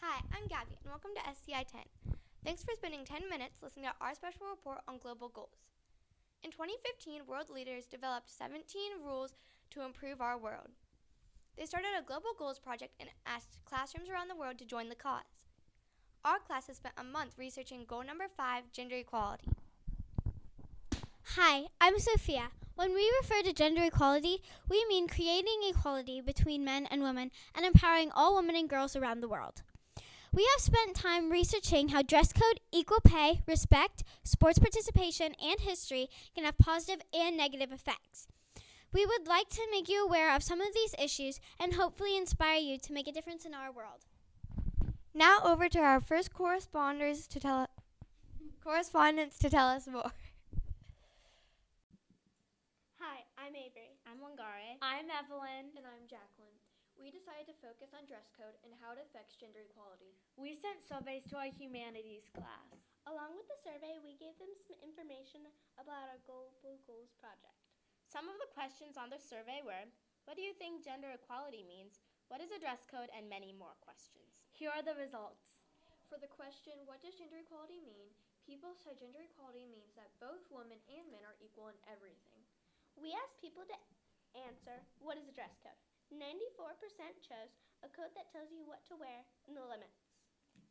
Hi, I'm Gabby, and welcome to SCI 10. Thanks for spending 10 minutes listening to our special report on global goals. In 2015, world leaders developed 17 rules to improve our world. They started a global goals project and asked classrooms around the world to join the cause. Our class has spent a month researching goal number 5, gender equality. Hi, I'm Sophia. When we refer to gender equality, we mean creating equality between men and women and empowering all women and girls around the world. We have spent time researching how dress code, equal pay, respect, sports participation, and history can have positive and negative effects. We would like to make you aware of some of these issues and hopefully inspire you to make a difference in our world. Now over to our first correspondents to tell us more. Hi, I'm Avery. I'm Wangare. I'm Evelyn. And I'm Jacqueline. We decided to focus on dress code and how it affects gender equality. We sent surveys to our humanities class. Along with the survey, we gave them some information about our Global Goals project. Some of the questions on the survey were, what do you think gender equality means? What is a dress code? And many more questions. Here are the results. For the question, what does gender equality mean? People said gender equality means that both women and men are equal in everything. We asked people to answer, what is a dress code? 94% chose a code that tells you what to wear and the limits.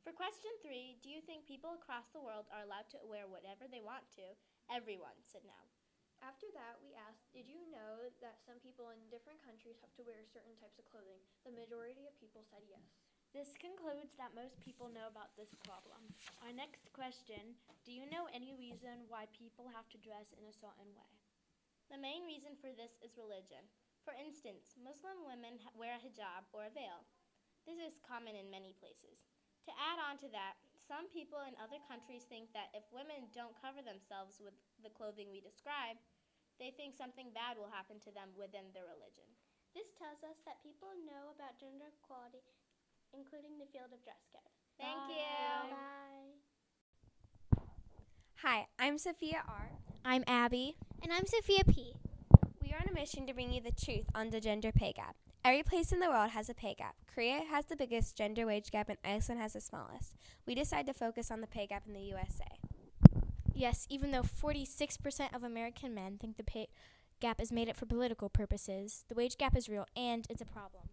For question 3, do you think people across the world are allowed to wear whatever they want to? Everyone said no. After that, we asked, did you know that some people in different countries have to wear certain types of clothing? The majority of people said yes. This concludes that most people know about this problem. Our next question, do you know any reason why people have to dress in a certain way? The main reason for this is religion. For instance, Muslim women wear a hijab or a veil. This is common in many places. To add on to that, some people in other countries think that if women don't cover themselves with the clothing we describe, they think something bad will happen to them within their religion. This tells us that people know about gender equality, including the field of dress code. Thank Bye. you. Bye. Hi, I'm Sophia R. I'm Abby. And I'm Sophia P. We are on a mission to bring you the truth on the gender pay gap. Every place in the world has a pay gap. Korea has the biggest gender wage gap and Iceland has the smallest. We decided to focus on the pay gap in the USA. Yes, even though 46% of American men think the pay gap is made up for political purposes, the wage gap is real and it's a problem.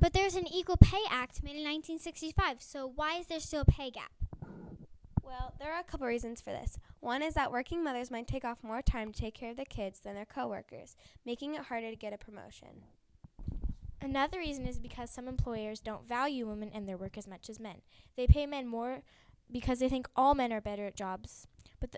But there's an Equal Pay Act made in 1965, so why is there still a pay gap? Well, there are a couple reasons for this. One is that working mothers might take off more time to take care of their kids than their coworkers, making it harder to get a promotion. Another reason is because some employers don't value women and their work as much as men. They pay men more because they think all men are better at jobs,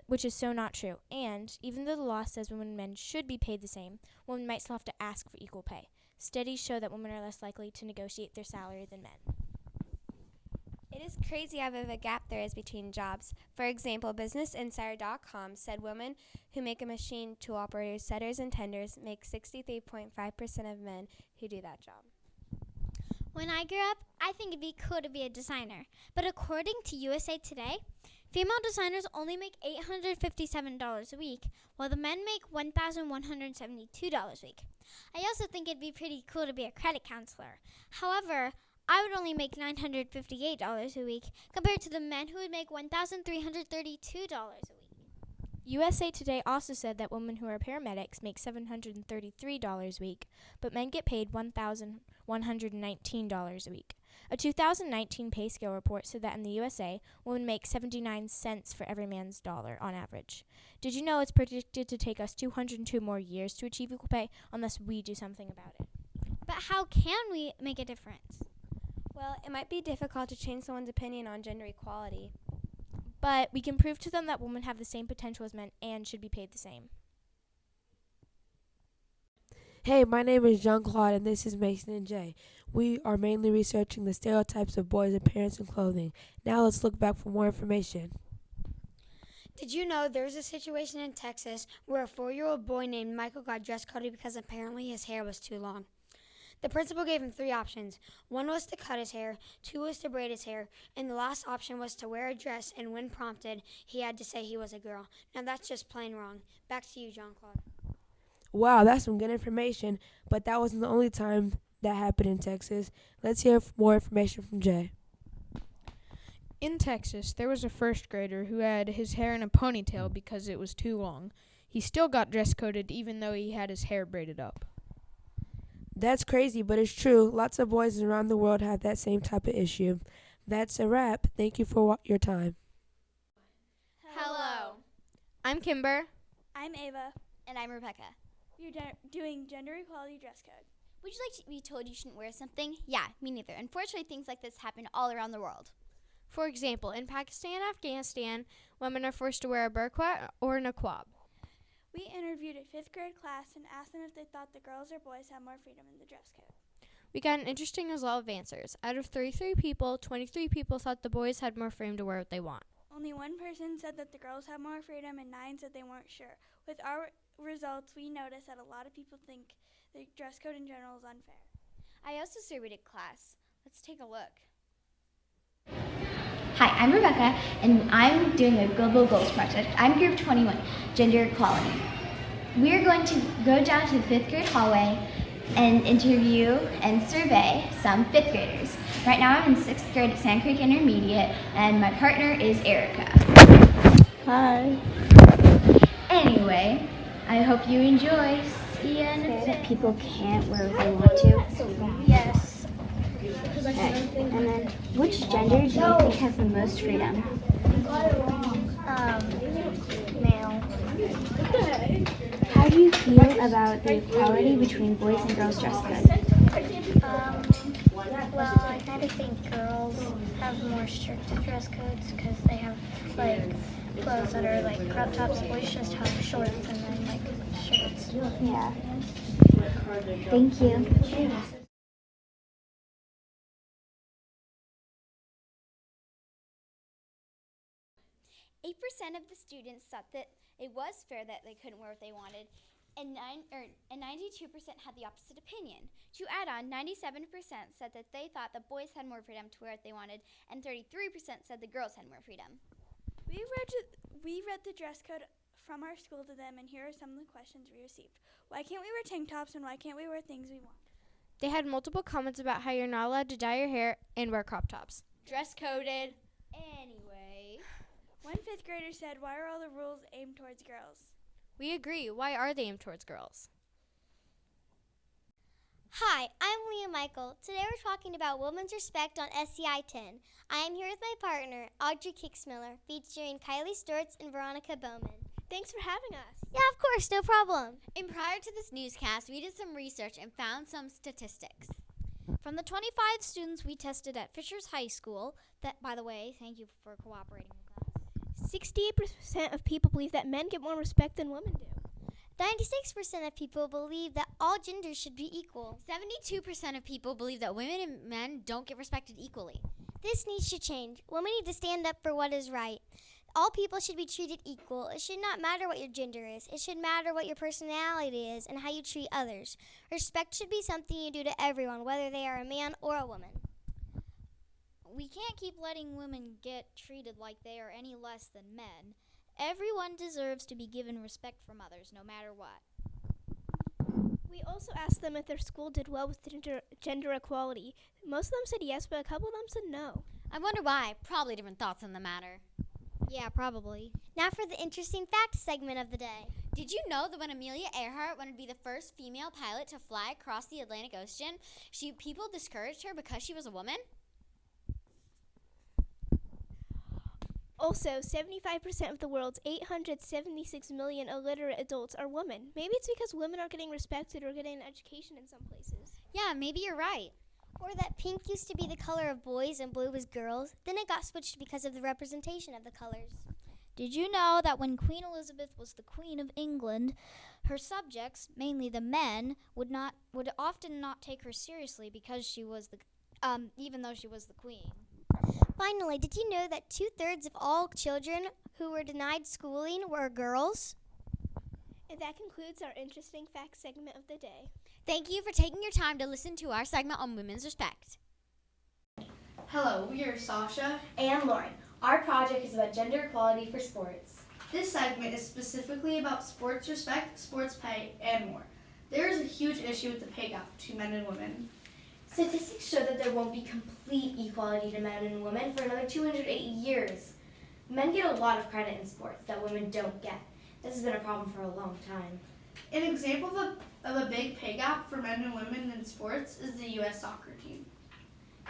which is so not true. And even though the law says women and men should be paid the same, women might still have to ask for equal pay. Studies show that women are less likely to negotiate their salary than men. It is crazy how big of a gap there is between jobs. For example, BusinessInsider.com said women who make a machine tool operators, setters, and tenders make 63.5% of men who do that job. When I grew up, I think it'd be cool to be a designer. But according to USA Today, female designers only make $857 a week, while the men make $1,172 a week. I also think it'd be pretty cool to be a credit counselor. However, I would only make $958 a week compared to the men who would make $1,332 a week. USA Today also said that women who are paramedics make $733 a week, but men get paid $1,119 a week. A 2019 pay scale report said that in the USA, women make 79 cents for every man's dollar on average. Did you know it's predicted to take us 202 more years to achieve equal pay unless we do something about it? But how can we make a difference? Well, it might be difficult to change someone's opinion on gender equality. But we can prove to them that women have the same potential as men and should be paid the same. Hey, my name is Jean-Claude and this is Mason and Jay. We are mainly researching the stereotypes of boys' appearance and clothing. Now let's look back for more information. Did you know there's a situation in Texas where a 4-year-old boy named Michael got dress coded because apparently his hair was too long? The principal gave him 3 options. 1 was to cut his hair, 2 was to braid his hair, and the last option was to wear a dress, and when prompted, he had to say he was a girl. Now that's just plain wrong. Back to you, Jean-Claude. Wow, that's some good information, but that wasn't the only time that happened in Texas. Let's hear more information from Jay. In Texas, there was a first grader who had his hair in a ponytail because it was too long. He still got dress coded even though he had his hair braided up. That's crazy, but it's true. Lots of boys around the world have that same type of issue. That's a wrap. Thank you for your time. Hello. I'm Kimber. I'm Ava. And I'm Rebecca. We're doing gender equality dress code. Would you like to be told you shouldn't wear something? Yeah, me neither. Unfortunately, things like this happen all around the world. For example, in Pakistan and Afghanistan, women are forced to wear a burqa or a niqab. We interviewed a 5th grade class and asked them if they thought the girls or boys had more freedom in the dress code. We got an interesting result of answers. Out of 33 people, 23 people thought the boys had more freedom to wear what they want. Only 1 person said that the girls had more freedom and 9 said they weren't sure. With our results, we noticed that a lot of people think the dress code in general is unfair. I also surveyed a class. Let's take a look. Hi, I'm Rebecca, and I'm doing a Global Goals project. I'm Group 21, Gender Equality. We're going to go down to the 5th grade hallway and interview and survey some 5th graders. Right now I'm in 6th grade at Sand Creek Intermediate, and my partner is Erica. Hi. Anyway, I hope you enjoy. See you in a bit. That people can't wear what they want to? Yes. Okay. And then, which gender do you think has the most freedom? Male. How do you feel about the equality between boys and girls dress code? Well, I kind of think girls have more strict dress codes because they have like clothes that are like crop tops. Boys just have shorts and then like shirts. Yeah. Thank you. 8% of the students thought that it was fair that they couldn't wear what they wanted, and 92% had the opposite opinion. To add on, 97% said that they thought the boys had more freedom to wear what they wanted, and 33% said the girls had more freedom. We read the dress code from our school to them, and here are some of the questions we received. Why can't we wear tank tops, and why can't we wear things we want? They had multiple comments about how you're not allowed to dye your hair and wear crop tops. Dress coded. Anyway. One 5th grader said, why are all the rules aimed towards girls? We agree. Why are they aimed towards girls? Hi, I'm Leah Michael. Today we're talking about women's respect on SCI 10. I am here with my partner, Audrey Kicksmiller, featuring Kylie Sturts and Veronica Bowman. Thanks for having us. Yeah, of course, no problem. And prior to this newscast, we did some research and found some statistics. From the 25 students we tested at Fishers High School, that, by the way, thank you for cooperating with us. 68% of people believe that men get more respect than women do. 96% of people believe that all genders should be equal. 72% of people believe that women and men don't get respected equally. This needs to change. Women need to stand up for what is right. All people should be treated equal. It should not matter what your gender is. It should matter what your personality is and how you treat others. Respect should be something you do to everyone, whether they are a man or a woman. We can't keep letting women get treated like they are any less than men. Everyone deserves to be given respect from others, no matter what. We also asked them if their school did well with gender equality. Most of them said yes, but a couple of them said no. I wonder why. Probably different thoughts on the matter. Yeah, probably. Now for the interesting facts segment of the day. Did you know that when Amelia Earhart wanted to be the first female pilot to fly across the Atlantic Ocean, people discouraged her because she was a woman? Also, 75% of the world's 876 million illiterate adults are women. Maybe it's because women aren't getting respected or getting an education in some places. Yeah, maybe you're right. Or that pink used to be the color of boys and blue was girls. Then it got switched because of the representation of the colors. Did you know that when Queen Elizabeth was the Queen of England, her subjects, mainly the men, would often not take her seriously because she was even though she was the queen? Finally, did you know that 2/3 of all children who were denied schooling were girls? And that concludes our interesting facts segment of the day. Thank you for taking your time to listen to our segment on women's respect. Hello, we are Sasha and Lauren. Our project is about gender equality for sports. This segment is specifically about sports respect, sports pay, and more. There is a huge issue with the pay gap between men and women. Statistics show that there won't be complete equality to men and women for another 280 years. Men get a lot of credit in sports that women don't get. This has been a problem for a long time. An example of a big pay gap for men and women in sports is the U.S. soccer team.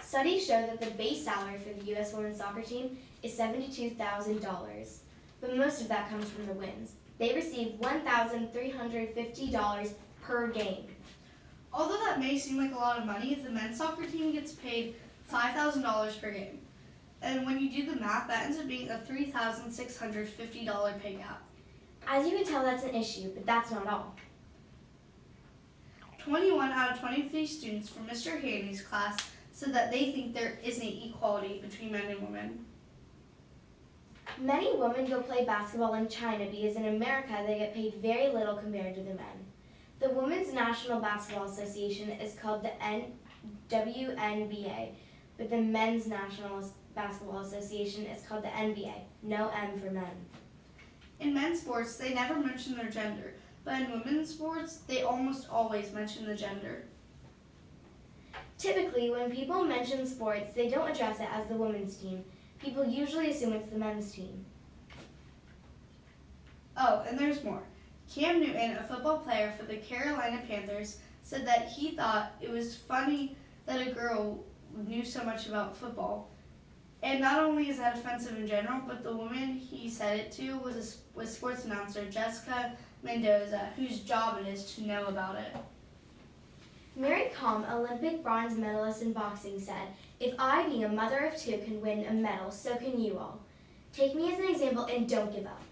Studies show that the base salary for the U.S. women's soccer team is $72,000, but most of that comes from the wins. They receive $1,350 per game. Although that may seem like a lot of money, the men's soccer team gets paid $5,000 per game. And when you do the math, that ends up being a $3,650 pay gap. As you can tell, that's an issue, but that's not all. 21 out of 23 students from Mr. Haney's class said that they think there isn't equality between men and women. Many women go play basketball in China because in America they get paid very little compared to the men. The Women's National Basketball Association is called the WNBA, but the Men's National Basketball Association is called the NBA. No M for men. In men's sports, they never mention their gender, but in women's sports, they almost always mention the gender. Typically, when people mention sports, they don't address it as the women's team. People usually assume it's the men's team. Oh, and there's more. Cam Newton, a football player for the Carolina Panthers, said that he thought it was funny that a girl knew so much about football. And not only is that offensive in general, but the woman he said it to was sports announcer Jessica Mendoza, whose job it is to know about it. Mary Kom, Olympic bronze medalist in boxing, said, "If I, being a mother of two, can win a medal, so can you all. Take me as an example and don't give up."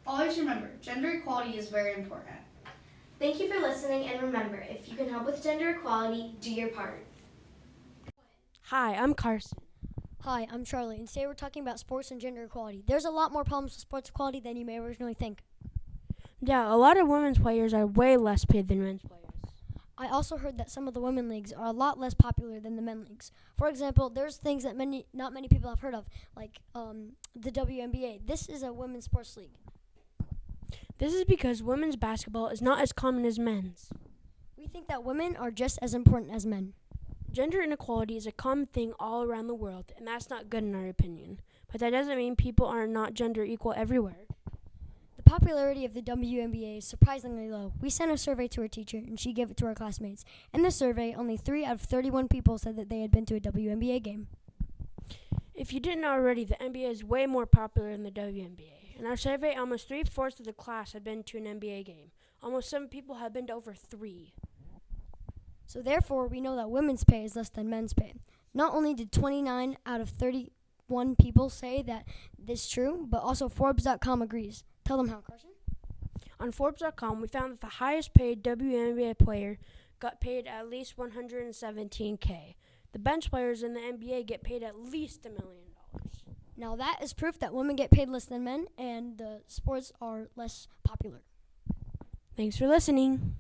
Always remember, gender equality is very important. Thank you for listening, and remember, if you can help with gender equality, do your part. Hi, I'm Carson. Hi, I'm Charlie, and today we're talking about sports and gender equality. There's a lot more problems with sports equality than you may originally think. Yeah, a lot of women's players are way less paid than men's players. I also heard that some of the women leagues are a lot less popular than the men leagues. For example, there's things that not many people have heard of, like the WNBA. This is a women's sports league. This is because women's basketball is not as common as men's. We think that women are just as important as men. Gender inequality is a common thing all around the world, and that's not good in our opinion. But that doesn't mean people are not gender equal everywhere. The popularity of the WNBA is surprisingly low. We sent a survey to our teacher, and she gave it to our classmates. In the survey, only 3 out of 31 people said that they had been to a WNBA game. If you didn't already, the NBA is way more popular than the WNBA. In our survey, almost 3/4 of the class had been to an NBA game. Almost 7 people have been to over 3. So therefore, we know that women's pay is less than men's pay. Not only did 29 out of 31 people say that this is true, but also Forbes.com agrees. Tell them how, Carson. On Forbes.com, we found that the highest paid WNBA player got paid at least $117K. The bench players in the NBA get paid at least $1 million. Now that is proof that women get paid less than men and the sports are less popular. Thanks for listening.